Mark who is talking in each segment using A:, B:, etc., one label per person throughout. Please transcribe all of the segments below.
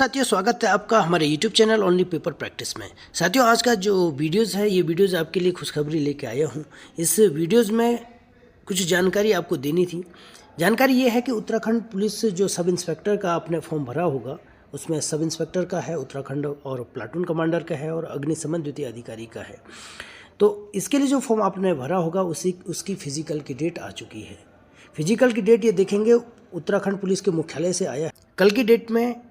A: साथियों, स्वागत है आपका हमारे YouTube channel only paper practice में। साथियों, आज का जो वीडियोज़ है ये वीडियोज़ आपके लिए खुशखबरी लेके आया हूँ। इस वीडियोज़ में कुछ जानकारी आपको देनी थी। जानकारी ये है कि उत्तराखंड पुलिस जो सब इंस्पेक्टर का आपने फॉर्म भरा होगा, उसमें सब इंस्पेक्टर का है उत्तराखंड, और प्लाटून कमांडर का है, और अग्निशमन द्वितीय अधिकारी का है। तो इसके लिए जो फॉर्म आपने भरा होगा उसकी फिजिकल की डेट आ चुकी है। फिजिकल की डेट ये देखेंगे उत्तराखंड पुलिस के मुख्यालय से आया है। कल की डेट में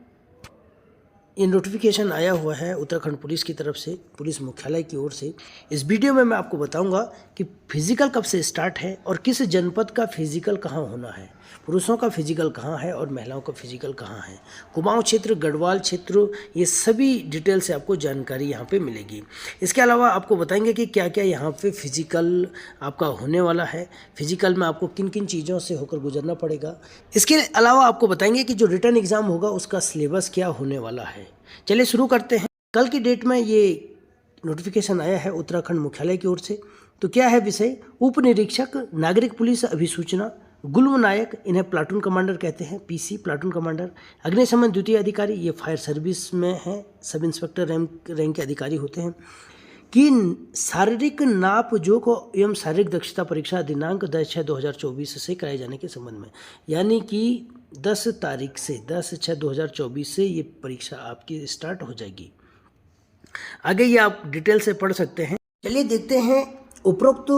A: ये नोटिफिकेशन आया हुआ है उत्तराखंड पुलिस की तरफ से, पुलिस मुख्यालय की ओर से। इस वीडियो में मैं आपको बताऊंगा कि फिजिकल कब से स्टार्ट है और किस जनपद का फिजिकल कहाँ होना है, पुरुषों का फिजिकल कहाँ है और महिलाओं का फिजिकल कहाँ है, कुमाऊं क्षेत्र, गढ़वाल क्षेत्र, ये सभी डिटेल से आपको जानकारी यहाँ पे मिलेगी। इसके अलावा आपको बताएंगे कि क्या क्या यहाँ पे फिजिकल आपका होने वाला है, फिजिकल में आपको किन किन चीज़ों से होकर गुजरना पड़ेगा। इसके अलावा आपको बताएंगे कि जो रिटर्न एग्ज़ाम होगा उसका सिलेबस क्या होने वाला है। चलिए शुरू करते हैं। कल की डेट में ये नोटिफिकेशन आया है उत्तराखंड मुख्यालय की ओर से। तो क्या है विषय? उप निरीक्षक नागरिक पुलिस अभिसूचना, गुल्म नायक, इन्हें प्लाटून कमांडर कहते हैं, पीसी प्लाटून कमांडर, अग्निशमन द्वितीय अधिकारी, ये फायर सर्विस में हैं, सब इंस्पेक्टर रैंक के अधिकारी होते हैं, कि शारीरिक नाप जोख एवं शारीरिक दक्षता परीक्षा दिनांक 10/6/2024 से कराए जाने के संबंध में, यानी कि 10 तारीख से 10/6/2024 से ये परीक्षा आपकी स्टार्ट हो जाएगी। आगे ये आप डिटेल से पढ़ सकते हैं। चलिए देखते हैं उपरोक्त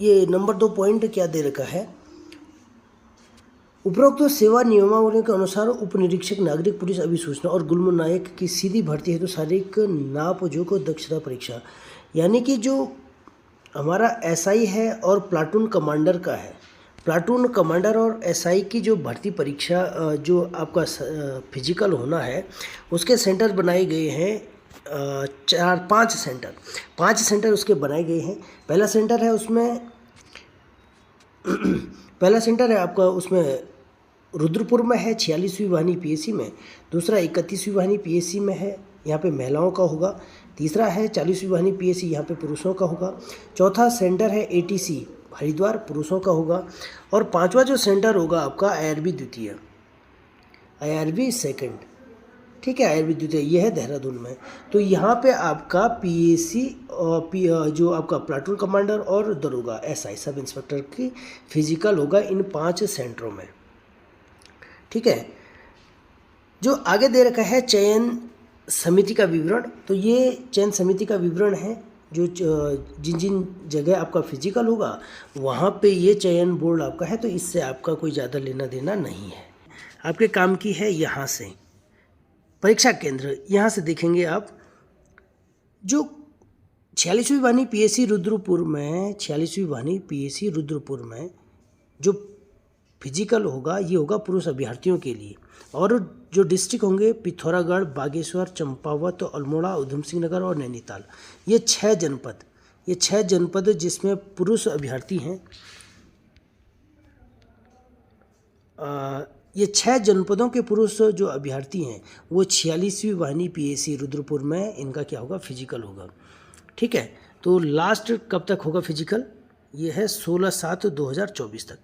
A: ये नंबर 2 पॉइंट क्या दे रखा है। उपरोक्त सेवा नियमावली के अनुसार उप निरीक्षक नागरिक पुलिस अभिसूचना और गुल्म नायक की सीधी भर्ती हेतु शारीरिक नाप जोख दक्षता परीक्षा, यानी कि जो हमारा एसआई है और प्लाटून कमांडर का है, प्लाटून कमांडर और एसआई की जो भर्ती परीक्षा जो आपका फिजिकल होना है, उसके सेंटर बनाए गए हैं 5 सेंटर उसके बनाए गए हैं। पहला सेंटर है आपका उसमें रुद्रपुर में है 46वीं वाहिनी पीएसी में। दूसरा 31वीं वाहिनी पीएसी में है, यहाँ पे महिलाओं का होगा। तीसरा है 40वीं वाहिनी पीएसी, यहाँ पे पुरुषों का होगा। चौथा सेंटर है एटीसी हरिद्वार, पुरुषों का होगा। और पांचवा जो सेंटर होगा आपका आईआरबी द्वितीय, आईआरबी सेकंड, ठीक है, आईआरबी द्वितीय, ये है देहरादून में। तो यहाँ पे आपका पीएसी और जो आपका प्लाटून कमांडर और दरोगा एसआई सब इंस्पेक्टर की फिजिकल होगा इन 5 सेंटरों में, ठीक है। जो आगे दे रखा है चयन समिति का विवरण, तो ये चयन समिति का विवरण है। जो जिन जिन जगह आपका फिजिकल होगा वहाँ पे ये चयन बोर्ड आपका है, तो इससे आपका कोई ज़्यादा लेना देना नहीं है। आपके काम की है यहाँ से परीक्षा केंद्र, यहाँ से देखेंगे आप। जो 46वीं वाहिनी पीएसी रुद्रपुर में, 46वीं वाहिनी पीएसी रुद्रपुर में जो फिजिकल होगा ये होगा पुरुष अभ्यर्थियों के लिए। और जो डिस्ट्रिक्ट होंगे पिथौरागढ़, बागेश्वर, चंपावत, अल्मोड़ा, उधम सिंह नगर और नैनीताल, ये 6 जनपद जिसमें पुरुष अभ्यर्थी हैं। ये 6 जनपदों के पुरुष जो अभ्यर्थी हैं वो 46वीं वाहिनी पीएसी रुद्रपुर में इनका क्या होगा, फिजिकल होगा, ठीक है। तो लास्ट कब तक होगा फिजिकल? ये है 16/7/2024 तक,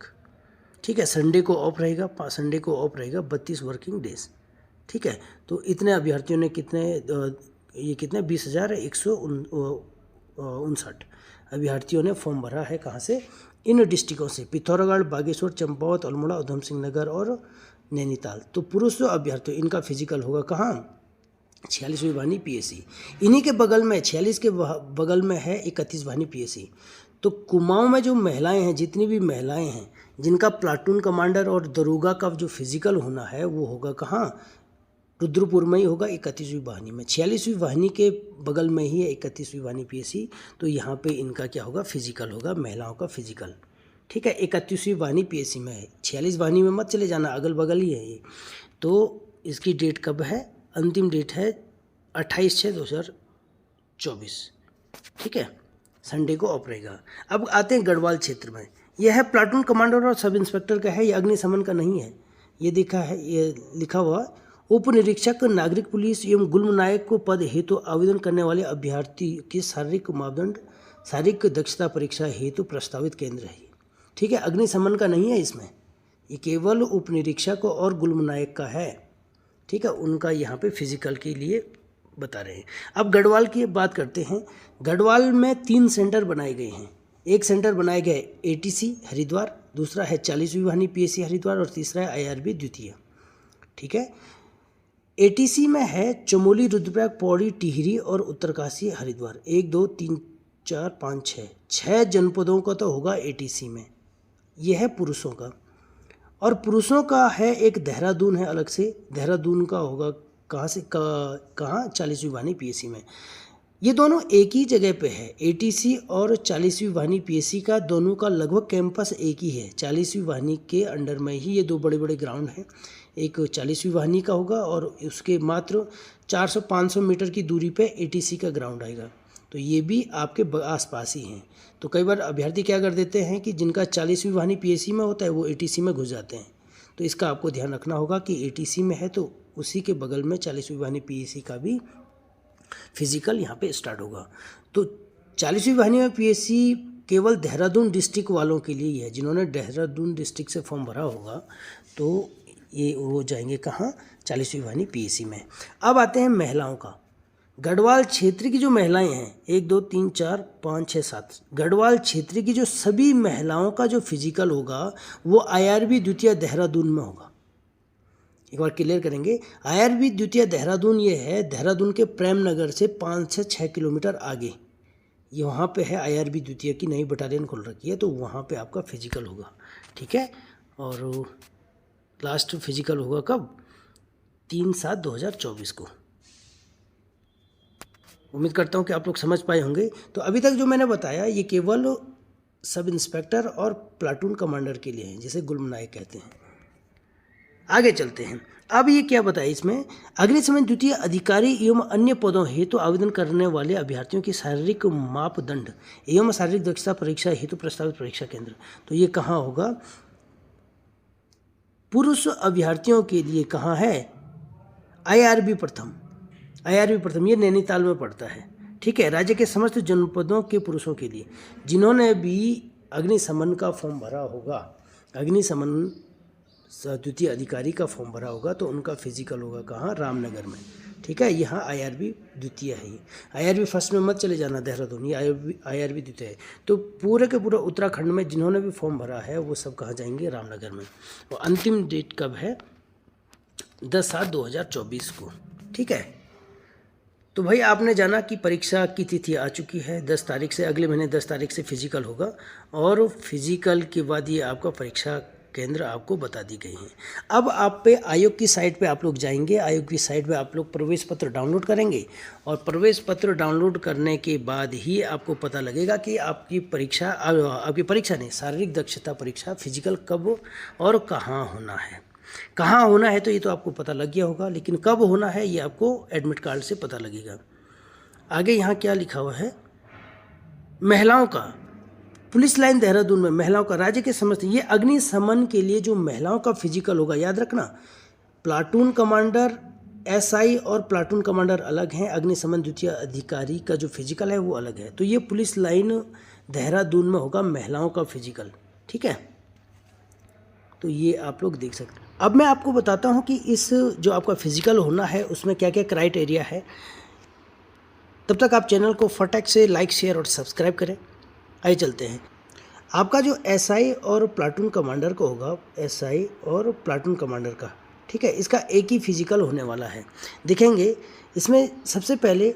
A: ठीक है। संडे को ऑफ रहेगा, 32 वर्किंग डेज, ठीक है। तो इतने अभ्यर्थियों ने कितने 20,159 अभ्यर्थियों ने फॉर्म भरा है। कहाँ से? इन डिस्ट्रिक्टों से, पिथौरागढ़, बागेश्वर, चंपावत, अल्मोड़ा, उधम सिंह नगर और नैनीताल। तो पुरुष अभ्यर्थियों इनका फिजिकल होगा कहाँ? 46वीं वाहिनी पीएसी। इन्हीं के बगल में 46 के बगल में है 31 वाहिनी पीएसी। तो कुमाऊं में जो महिलाएं हैं, जितनी भी महिलाएं हैं जिनका प्लाटून कमांडर और दरोगा का जो फिजिकल होना है वो होगा कहाँ? रुद्रपुर में ही होगा 31वीं वाहिनी में। 46वीं वाहिनी के बगल में ही है 31वीं वाहिनी पीएसी। तो यहाँ पे इनका क्या होगा, फिजिकल होगा, महिलाओं का फिजिकल, ठीक है। 31वीं वाहिनी पीएसी में है, 46 वाहिनी में मत चले जाना, अगल बगल ही है ये। तो इसकी डेट कब है? अंतिम डेट है 28/6/2024, ठीक है। संडे को ऑफ रहेगा। अब आते हैं गढ़वाल क्षेत्र में। यह है प्लाटून कमांडर और सब इंस्पेक्टर का है, ये अग्निशमन का नहीं है। ये देखा है, ये लिखा हुआ उप निरीक्षक नागरिक पुलिस एवं गुल्म नायक को पद हेतु आवेदन करने वाले अभ्यर्थी की शारीरिक मापदंड, शारीरिक दक्षता परीक्षा हेतु प्रस्तावित केंद्र है, ठीक है। अग्निशमन का नहीं है इसमें, ये केवल उप निरीक्षक और गुल्म नायक का है। ठीक है, उनका यहाँ पे फिजिकल के लिए बता रहे हैं। अब गढ़वाल की बात करते हैं। गढ़वाल में 3 सेंटर बनाए गए हैं। एक सेंटर बनाया गया है ATC हरिद्वार, दूसरा है 40वीं वाहिनी PSC हरिद्वार और तीसरा है IRB द्वितीय। ठीक है, ATC में है चमोली, रुद्रप्रयाग, पौड़ी, टिहरी और उत्तरकाशी हरिद्वार। 1 2 3 4 5 6 जनपदों का तो होगा ATC में। यह है पुरुषों का। और पुरुषों का है एक देहरादून है अलग से, देहरादून का होगा कहाँ से कहाँ 40वीं वाहिनी PSC में। ये दोनों एक ही जगह पे है, ATC और 40वीं वाहिनी PSC का दोनों का लगभग कैंपस एक ही है। 40वीं वाहिनी के अंडर में ही ये 2 बड़े बड़े ग्राउंड हैं। एक 40वीं वाहिनी का होगा और उसके मात्र 400-500 मीटर की दूरी पे ATC का ग्राउंड आएगा। तो ये भी आपके आसपास ही हैं। तो कई बार अभ्यर्थी क्या कर देते हैं कि जिनका 40वीं वाहिनी PSC में होता है वो ATC में घुस जाते हैं। तो इसका आपको ध्यान रखना होगा कि ATC में है तो उसी के बगल में 40वीं वाहिनी PSC का भी फिजिकल यहाँ पे स्टार्ट होगा। तो 40वीं वाहिनी में PSC केवल देहरादून डिस्ट्रिक्ट वालों के लिए ही है। जिन्होंने देहरादून डिस्ट्रिक्ट से फॉर्म भरा होगा तो ये वो जाएंगे कहाँ, 40वीं वाहिनी PSC में। अब आते हैं महिलाओं का। गढ़वाल क्षेत्र की जो महिलाएं हैं 1 2 3 4 5 6 7, गढ़वाल क्षेत्र की जो सभी महिलाओं का जो फिजिकल होगा वो IRB द्वितीय देहरादून में होगा। एक बार क्लियर करेंगे, IRB द्वितीय देहरादून ये है देहरादून के प्रेम नगर से 5 से 6 किलोमीटर आगे। ये वहाँ पे है IRB द्वितीय की नई बटालियन खुल रखी है, तो वहाँ पे आपका फिजिकल होगा। ठीक है, और लास्ट फिजिकल होगा कब, 3/7/2024 को। उम्मीद करता हूँ कि आप लोग समझ पाए होंगे। तो अभी तक जो मैंने बताया ये केवल सब इंस्पेक्टर और प्लाटून कमांडर के लिए हैं, जिसे गुलमनायक कहते हैं। आगे चलते हैं। अब ये क्या बताया इसमें, अग्निशमन द्वितीय अधिकारी एवं अन्य पदों हेतु आवेदन करने वाले अभ्यर्थियों की शारीरिक मापदंड एवं शारीरिक दक्षता परीक्षा हेतु प्रस्तावित परीक्षा केंद्र। तो ये कहाँ होगा, पुरुष अभ्यर्थियों के लिए कहाँ है, IRB प्रथम, ये नैनीताल में पड़ता है। ठीक है, राज्य के समस्त जनपदों के पुरुषों के लिए जिन्होंने भी अग्निशमन का फॉर्म भरा होगा, अग्निशमन द्वितीय अधिकारी का फॉर्म भरा होगा, तो उनका फिजिकल होगा कहाँ, रामनगर में। ठीक है, यहाँ IRB द्वितीय है। IRB फर्स्ट में मत चले जाना देहरादून, ये IRB द्वितीय है। तो पूरे के पूरा उत्तराखंड में जिन्होंने भी फॉर्म भरा है वो सब कहाँ जाएंगे, रामनगर में। और अंतिम डेट कब है, 10/7/2024 को। ठीक है, तो भाई आपने जाना कि परीक्षा की तिथि आ चुकी है। 10 तारीख से, अगले महीने 10 तारीख से फिजिकल होगा और फिजिकल के बाद ये आपका परीक्षा केंद्र आपको बता दी गई है। अब आप पे आयोग की साइट पे आप लोग जाएंगे, आयोग की साइट पे आप लोग प्रवेश पत्र डाउनलोड करेंगे और प्रवेश पत्र डाउनलोड करने के बाद ही आपको पता लगेगा कि आपकी परीक्षा नहीं, शारीरिक दक्षता परीक्षा फिजिकल कब और कहाँ होना है। कहाँ होना है तो ये तो आपको पता लग गया होगा, लेकिन कब होना है ये आपको एडमिट कार्ड से पता लगेगा। आगे यहाँ क्या लिखा हुआ है, महिलाओं का पुलिस लाइन देहरादून में महिलाओं का राज्य के समस्त, ये अग्निशमन के लिए जो महिलाओं का फिजिकल होगा, याद रखना प्लाटून कमांडर SI और प्लाटून कमांडर अलग हैं, अग्निशमन द्वितीय अधिकारी का जो फिजिकल है वो अलग है। तो ये पुलिस लाइन देहरादून में होगा महिलाओं का फिजिकल। ठीक है, तो ये आप लोग देख सकते हैं। अब मैं आपको बताता हूँ कि इस जो आपका फिजिकल होना है उसमें क्या क्या क्राइटेरिया है। तब तक आप चैनल को फटाक से लाइक, शेयर और सब्सक्राइब करें। आइए चलते हैं। आपका जो SI और प्लाटून कमांडर का होगा, SI और प्लाटून कमांडर का, ठीक है, इसका एक ही फिजिकल होने वाला है। देखेंगे इसमें सबसे पहले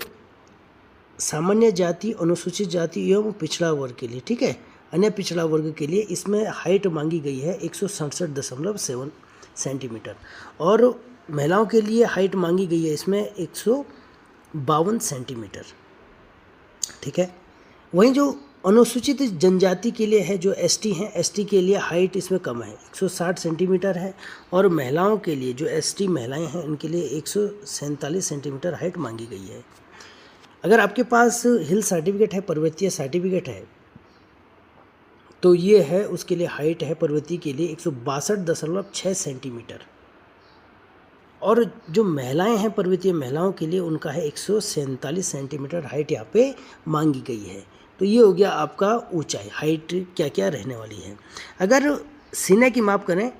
A: सामान्य जाति, अनुसूचित जाति एवं पिछड़ा वर्ग के लिए, ठीक है, अन्य पिछड़ा वर्ग के लिए इसमें हाइट मांगी गई है 167.7 सेंटीमीटर और महिलाओं के लिए हाइट मांगी गई है इसमें 152 सेंटीमीटर। ठीक है, वहीं जो अनुसूचित जनजाति के लिए है, जो ST हैं, ST के लिए हाइट इसमें कम है, 160 सेंटीमीटर है और महिलाओं के लिए जो ST महिलाएं हैं उनके लिए 147 सेंटीमीटर हाइट मांगी गई है। अगर आपके पास हिल सर्टिफिकेट है, पर्वतीय सर्टिफिकेट है, तो ये है उसके लिए हाइट है पर्वतीय के लिए 162.6 सेंटीमीटर और जो महिलाएं हैं पर्वतीय महिलाओं के लिए उनका है 147 सेंटीमीटर हाइट यहाँ पे मांगी गई है। तो ये हो गया आपका ऊंचाई, हाइट क्या क्या रहने वाली है। अगर सीने की माप करें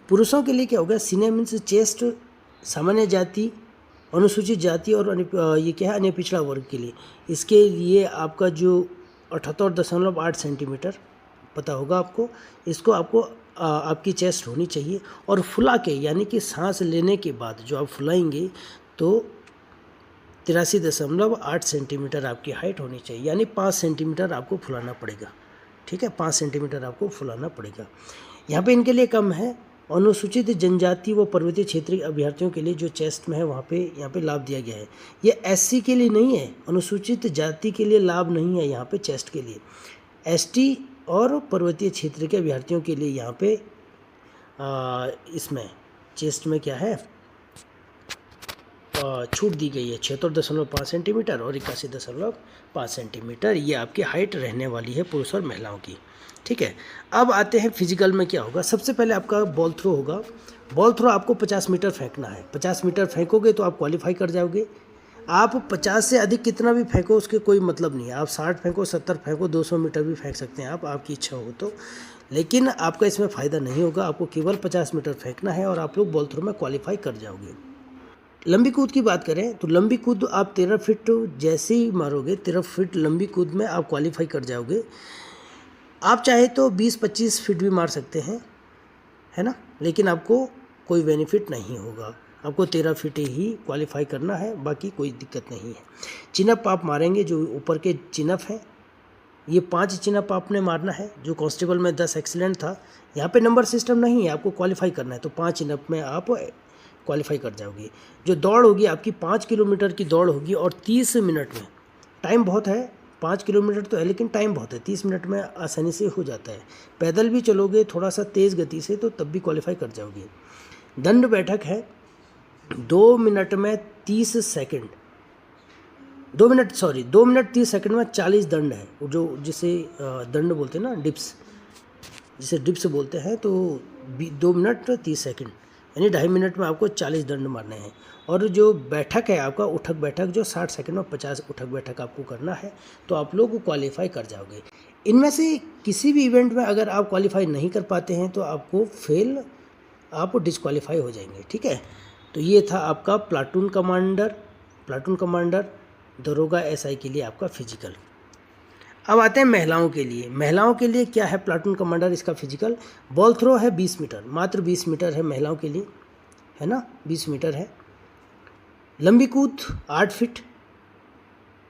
A: पुरुषों के लिए क्या होगा, सीने मीन्स चेस्ट सामान्य जाति, अनुसूचित जाति और ये क्या है अन्य पिछड़ा वर्ग के लिए, इसके लिए आपका जो 78.8 सेंटीमीटर पता होगा आपको, इसको आपको आपकी चेस्ट होनी चाहिए। और फुला के यानी कि सांस लेने के बाद जो आप फुलाएंगे तो 83.8 सेंटीमीटर आपकी हाइट होनी चाहिए, यानी 5 सेंटीमीटर आपको फुलाना पड़ेगा। ठीक है, 5 सेंटीमीटर आपको फुलाना पड़ेगा। यहाँ पे इनके लिए कम है। अनुसूचित जनजाति व पर्वतीय क्षेत्रीय अभ्यर्थियों के लिए जो चेस्ट में है वहाँ पे यहाँ पे लाभ दिया गया है। ये एससी के लिए नहीं है, अनुसूचित जाति के लिए लाभ नहीं है यहाँ पे चेस्ट के लिए। एसटी और पर्वतीय क्षेत्र के अभ्यर्थियों के लिए यहाँ पे इसमें चेस्ट में क्या है छूट दी गई है 76.5 सेंटीमीटर और 81.5 सेंटीमीटर। ये आपकी हाइट रहने वाली है पुरुष और महिलाओं की। ठीक है, अब आते हैं फिजिकल में क्या होगा। सबसे पहले आपका बॉल थ्रो होगा। बॉल थ्रो आपको 50 मीटर फेंकना है। 50 मीटर फेंकोगे तो आप क्वालिफाई कर जाओगे। आप 50 से अधिक कितना भी फेंको उसके कोई मतलब नहीं है। आप 60 फेंको, 70 फेंको, 200 मीटर भी फेंक सकते हैं आप, आपकी इच्छा हो तो, लेकिन आपका इसमें फ़ायदा नहीं होगा। आपको केवल 50 मीटर फेंकना है और आप लोग बॉल थ्रो में क्वालिफाई कर जाओगे। लंबी कूद की बात करें तो लंबी कूद आप 13 फीट जैसे ही मारोगे, 13 फीट लंबी कूद में आप क्वालिफाई कर जाओगे। आप चाहे तो 20-25 फीट भी मार सकते हैं, है ना, लेकिन आपको कोई बेनिफिट नहीं होगा। आपको 13 फीट ही क्वालिफाई करना है, बाकी कोई दिक्कत नहीं है। चिनअप आप मारेंगे, जो ऊपर के चिनअप हैं, ये 5 चिनअप आपने मारना है। जो कांस्टेबल में 10 एक्सीलेंट था, यहाँ पे नंबर सिस्टम नहीं है, आपको क्वालिफाई करना है, तो 5 चिनअप में आप क्वालिफाई कर जाओगे। जो दौड़ होगी आपकी 5 किलोमीटर की दौड़ होगी और 30 मिनट में, टाइम बहुत है, 5 किलोमीटर तो है लेकिन टाइम बहुत है, 30 मिनट में आसानी से हो जाता है। पैदल भी चलोगे थोड़ा सा तेज़ गति से तो तब भी क्वालिफाई कर जाओगे। दंड बैठक है 2 मिनट में 30 सेकंड, 2 मिनट 30 सेकंड में 40 दंड है, जो जिसे दंड बोलते हैं ना, डिप्स, जिसे डिप्स बोलते हैं। तो 2 मिनट 30 सेकंड यानी 2.5 मिनट में आपको 40 दंड मारने हैं। और जो बैठक है आपका उठक बैठक, जो 60 सेकंड में 50 उठक बैठक आपको करना है, तो आप लोग क्वालिफाई कर जाओगे। इनमें से किसी भी इवेंट में अगर आप क्वालिफाई नहीं कर पाते हैं तो आपको फेल, आप डिस्क्वालीफाई हो जाएंगे। ठीक है, तो ये था आपका प्लाटून कमांडर दरोगा एसआई के लिए आपका फिजिकल। अब आते हैं महिलाओं के लिए। महिलाओं के लिए क्या है प्लाटून कमांडर, इसका फिजिकल। बॉल थ्रो है 20 मीटर, मात्र 20 मीटर है महिलाओं के लिए, है ना, 20 मीटर है। लंबी कूद 8 फीट।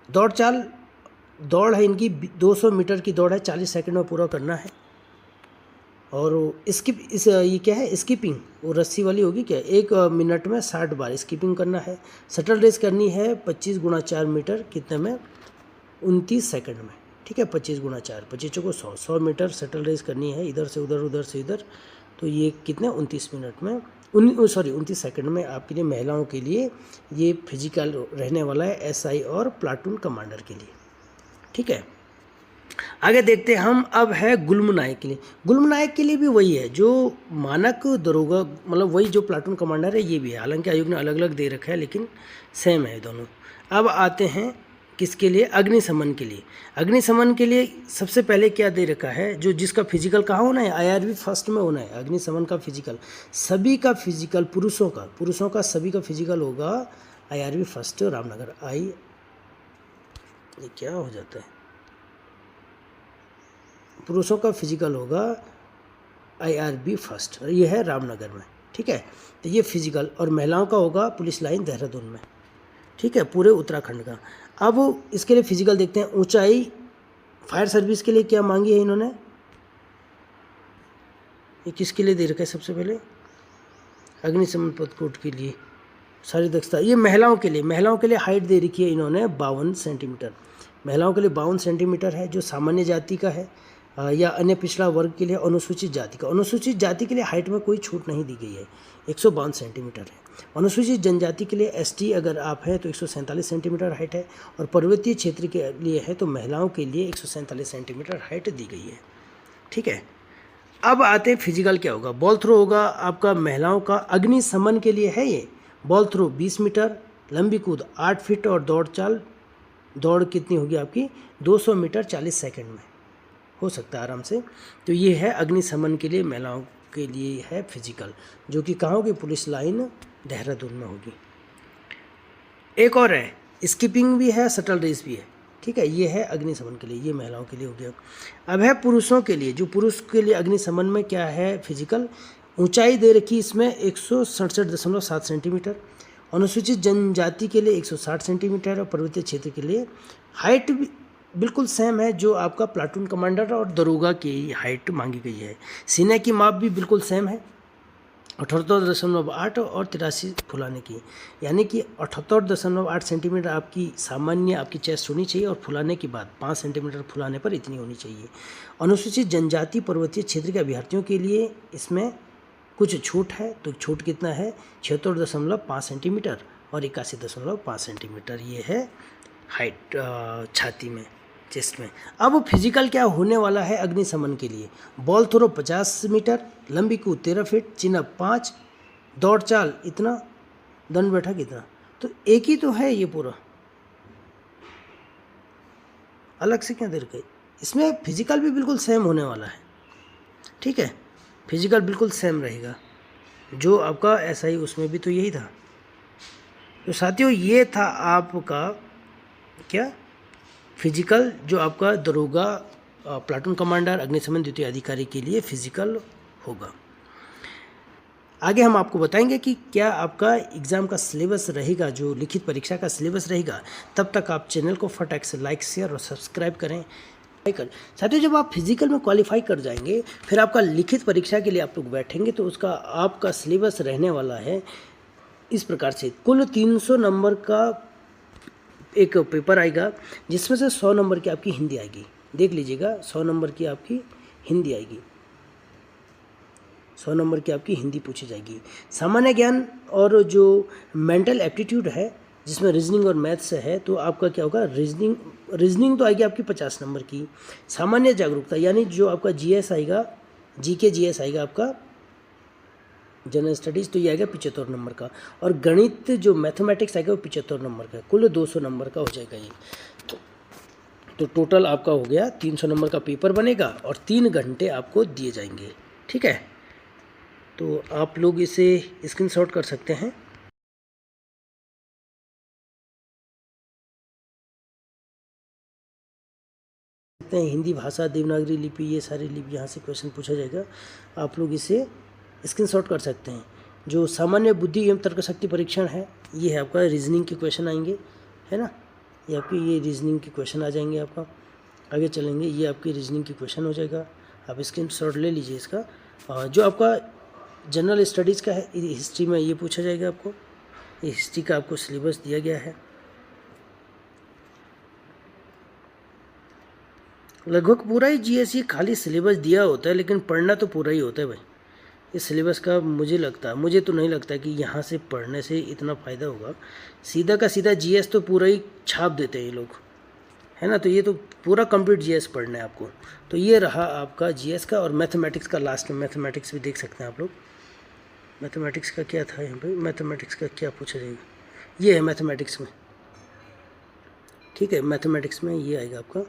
A: दौड़ चाल, दौड़ है इनकी 200 मीटर की दौड़ है, 40 सेकंड में पूरा करना है। और ये क्या है स्कीपिंग, वो रस्सी वाली होगी क्या, 1 मिनट में 60 बार स्कीपिंग करना है। शटल रेस करनी है 25 × 4 मीटर, कितने में, 29 सेकंड में। ठीक है, 25 × 4, 25 को 100 मीटर शटल रेस करनी है, इधर से उधर, उधर से इधर। तो ये कितने 29 मिनट में 29 सेकंड में आपके लिए महिलाओं के लिए ये फिजिकल रहने वाला है एसआई और प्लाटून कमांडर के लिए। ठीक है, आगे देखते हैं हम। अब है गुल्म नायक के लिए। गुल्म नायक के लिए भी वही है जो मानक दरोगा, मतलब वही जो प्लाटून कमांडर है ये भी है, हालांकि आयोग ने अलग अलग दे रखा है लेकिन सेम है दोनों। अब आते हैं किसके लिए, अग्निशमन के लिए। अग्निशमन के लिए सबसे पहले क्या दे रखा है, जो जिसका फिजिकल कहाँ होना है, आईआरबी फर्स्ट में होना है। अग्निशमन का फिजिकल, सभी का फिजिकल, पुरुषों का सभी का फिजिकल होगा आईआरबी फर्स्ट रामनगर। ये क्या हो जाता है, पुरुषों का फिजिकल होगा आईआरबी फर्स्ट, ये है रामनगर में। ठीक है, तो ये फिजिकल, और महिलाओं का होगा पुलिस लाइन देहरादून में। ठीक है, पूरे उत्तराखंड का। अब इसके लिए फिजिकल देखते हैं। ऊंचाई, फायर सर्विस के लिए क्या मांगी है इन्होंने, ये किसके लिए दे रखा है, सबसे पहले अग्निशमन पदकोट के लिए सारी दक्षता, ये महिलाओं के लिए हाइट दे रखी है इन्होंने 52 सेंटीमीटर। महिलाओं के लिए 52 सेंटीमीटर है, जो सामान्य जाति का है या अन्य पिछड़ा वर्ग के लिए अनुसूचित जाति का। अनुसूचित जाति के लिए हाइट में कोई छूट नहीं दी गई है, 152 सेंटीमीटर है। अनुसूचित जनजाति के लिए एसटी अगर आप हैं तो 147 सेंटीमीटर हाइट है, और पर्वतीय क्षेत्र के लिए है तो महिलाओं के लिए 147 सेंटीमीटर हाइट दी गई है। ठीक है, अब आते हैं फिजिकल क्या होगा। बॉल थ्रो होगा आपका महिलाओं का, अग्निशमन के लिए है ये। बॉल थ्रो 20 मीटर, लंबी कूद 8 फीट और दौड़ चाल, दौड़ कितनी होगी आपकी 200 मीटर 40 सेकंड में हो सकता है आराम से। तो ये है अग्निशमन के लिए महिलाओं के लिए है फिजिकल, जो कि कहाँ होगी, पुलिस लाइन देहरादून में होगी। एक और है, स्कीपिंग भी है, शटल रेस भी है, ठीक है। ये है अग्निशमन के लिए, ये महिलाओं के लिए हो गया। अब है पुरुषों के लिए, जो पुरुष के लिए अग्निशमन में क्या है फिजिकल, ऊंचाई दे रखी इसमें 167.7 सेंटीमीटर, अनुसूचित जनजाति के लिए 160 सेंटीमीटर और पर्वतीय क्षेत्र के लिए हाइट भी बिल्कुल सेम है जो आपका प्लाटून कमांडर और दरोगा की हाइट मांगी गई है। सीने की माप भी बिल्कुल सेम है, 78.8 और 83 फुलाने की, यानी कि 78.8 सेंटीमीटर आपकी सामान्य आपकी चेस्ट होनी चाहिए और फुलाने के बाद 5 सेंटीमीटर फुलाने पर इतनी होनी चाहिए। अनुसूचित जनजाति पर्वतीय क्षेत्र के अभ्यर्थियों के लिए इसमें कुछ छूट है, तो छूट कितना है, 76.5 सेंटीमीटर और 81.5 सेंटीमीटर, ये है हाइट छाती में, चेस्ट में। अब फिजिकल क्या होने वाला है अग्निशमन के लिए, बॉल थ्रो 50 मीटर, लंबी कूद 13 फीट, चिनअप 5, दौड़ चाल इतना, दंड बैठक इतना। तो एक ही तो है ये पूरा, अलग से क्या दे रखा है। इसमें फिजिकल भी बिल्कुल सेम होने वाला है, ठीक है, फिजिकल बिल्कुल सेम रहेगा जो आपका ऐसा ही, उसमें भी तो यही था। तो साथियों ये था आपका क्या फिजिकल, जो आपका दरोगा, प्लाटून कमांडर, अग्निशमन द्वितीय अधिकारी के लिए फिजिकल होगा। आगे हम आपको बताएंगे कि क्या आपका एग्ज़ाम का सिलेबस रहेगा, जो लिखित परीक्षा का सिलेबस रहेगा। तब तक आप चैनल को फटाक से लाइक, शेयर और सब्सक्राइब करें। साथियों जब आप फिजिकल में क्वालिफाई कर जाएंगे, फिर आपका लिखित परीक्षा के लिए आप लोग बैठेंगे, तो उसका आपका सिलेबस रहने वाला है इस प्रकार से। कुल 300 नंबर का एक पेपर आएगा, जिसमें से 100 नंबर की आपकी हिंदी आएगी। देख लीजिएगा, 100 नंबर की आपकी हिंदी आएगी, 100 नंबर की आपकी हिंदी पूछी जाएगी। सामान्य ज्ञान और जो मेंटल एप्टीट्यूड है, जिसमें रीजनिंग और मैथ्स है, तो आपका क्या होगा, रीजनिंग तो आएगी आपकी 50 नंबर की। सामान्य जागरूकता यानी जो आपका जीएस आएगा, जीके जीएस आएगा आपका, जनरल स्टडीज़, तो ये आएगा 75 नंबर का। और गणित जो मैथमेटिक्स आएगा वो 75 नंबर का, कुल 200 नंबर का हो जाएगा ये। तो टोटल आपका हो गया 300 नंबर का पेपर बनेगा और 3 घंटे आपको दिए जाएंगे, ठीक है। तो आप लोग इसे स्क्रीनशॉट कर सकते हैं। हिंदी भाषा, देवनागरी लिपि, ये सारी लिपि यहाँ से क्वेश्चन पूछा जाएगा, आप लोग इसे स्क्रीनशॉट कर सकते हैं। जो सामान्य बुद्धि एवं तर्कशक्ति परीक्षण है, ये है आपका रीजनिंग के क्वेश्चन आएंगे, है ना, ये आपके ये रीजनिंग के क्वेश्चन आ जाएंगे। आपका आगे चलेंगे, ये आपकी रीजनिंग की क्वेश्चन हो जाएगा, आप स्क्रीनशॉट ले लीजिए इसका। जो आपका जनरल स्टडीज़ का है, हिस्ट्री में ये पूछा जाएगा आपको, ये हिस्ट्री का आपको सिलेबस दिया गया है। लगभग पूरा ही जीएस खाली सिलेबस दिया होता है, लेकिन पढ़ना तो पूरा ही होता है भाई। इस सिलेबस का मुझे तो नहीं लगता कि यहाँ से पढ़ने से इतना फ़ायदा होगा। सीधा का सीधा जीएस तो पूरा ही छाप देते हैं ये लोग, है ना। तो ये तो पूरा कंप्लीट जीएस पढ़ना है आपको। तो ये रहा आपका जीएस का। और मैथमेटिक्स का लास्ट में, मैथमेटिक्स भी देख सकते हैं आप लोग। मैथमेटिक्स का क्या था यहाँ पे, मैथमेटिक्स का क्या पूछा जाएगा, ये है मैथमेटिक्स में, ठीक है। मैथमेटिक्स में ये आएगा आपका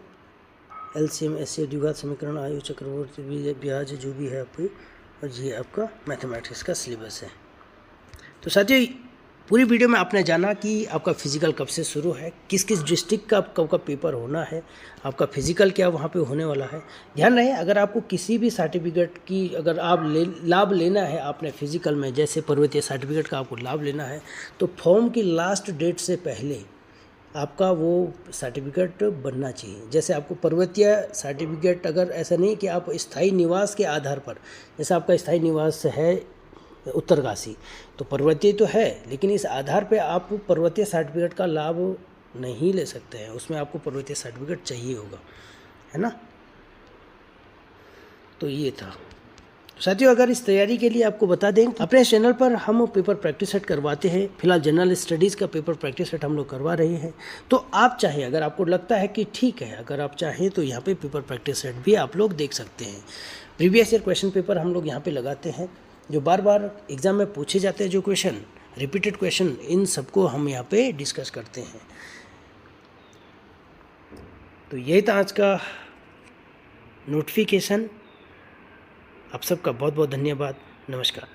A: एलसीएम, एससीएफ, द्विघात समीकरण, आयु, चक्रवर्ती ब्याज, जो भी है आपकी, और ये आपका मैथमेटिक्स का सिलेबस है। तो साथियों पूरी वीडियो में आपने जाना कि आपका फिजिकल कब से शुरू है, किस किस डिस्ट्रिक्ट का कब का पेपर होना है, आपका फिजिकल क्या वहाँ पे होने वाला है। ध्यान रहे, अगर आपको किसी भी सर्टिफिकेट की अगर आप लाभ लेना है आपने फिजिकल में, जैसे पर्वतीय सर्टिफिकेट का आपको लाभ लेना है, तो फॉर्म की लास्ट डेट से पहले आपका वो सर्टिफिकेट बनना चाहिए। जैसे आपको पर्वतीय सर्टिफिकेट, अगर ऐसा नहीं कि आप स्थायी निवास के आधार पर, जैसे आपका स्थायी निवास है उत्तरकाशी, तो पर्वतीय तो है, लेकिन इस आधार पे आप पर्वतीय सर्टिफिकेट का लाभ नहीं ले सकते हैं, उसमें आपको पर्वतीय सर्टिफिकेट चाहिए होगा, है ना। तो ये था साथियों। अगर इस तैयारी के लिए आपको बता दें, अपने चैनल पर हम पेपर प्रैक्टिस सेट करवाते हैं। फिलहाल जनरल स्टडीज़ का पेपर प्रैक्टिस सेट हम लोग करवा रहे हैं। तो आप चाहे, अगर आपको लगता है कि ठीक है, अगर आप चाहें तो यहाँ पे पेपर प्रैक्टिस सेट भी आप लोग देख सकते हैं। प्रीवियस ईयर क्वेश्चन पेपर हम लोग यहाँ पे लगाते हैं, जो बार बार एग्ज़ाम में पूछे जाते हैं, जो क्वेश्चन रिपीटेड क्वेश्चन, इन सबको हम यहाँ पे डिस्कस करते हैं। तो यही था आज का नोटिफिकेशन। आप सबका बहुत बहुत धन्यवाद। नमस्कार।